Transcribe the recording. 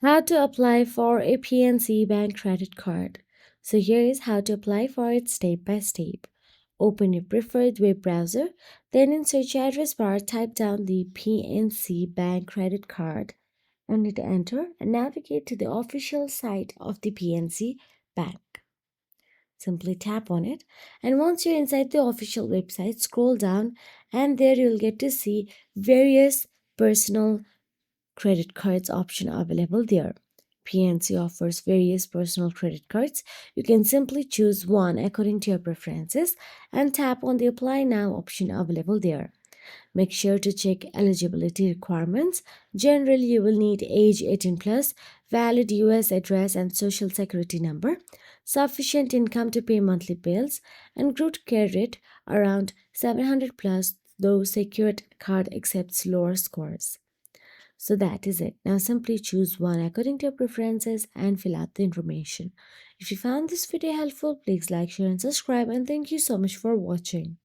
How to apply for a PNC Bank Credit Card. So here is how to apply for it step by step. Open your preferred web browser, then in search address bar type down the PNC Bank Credit Card and hit enter and navigate to the official site of the PNC Bank. Simply tap on it, and once you're inside the official website, scroll down and there you'll get to see various personal credit cards option available there. PNC offers various personal credit cards. You can simply choose one according to your preferences and tap on the apply now option available there. Make sure to check eligibility requirements. Generally, you will need age 18 plus, valid US address and social security number, sufficient income to pay monthly bills, and good credit around 700 plus, though secured card accepts lower scores. So that is it. Now simply choose one according to your preferences and fill out the information. If you found this video helpful, please like, share and subscribe, and thank you so much for watching.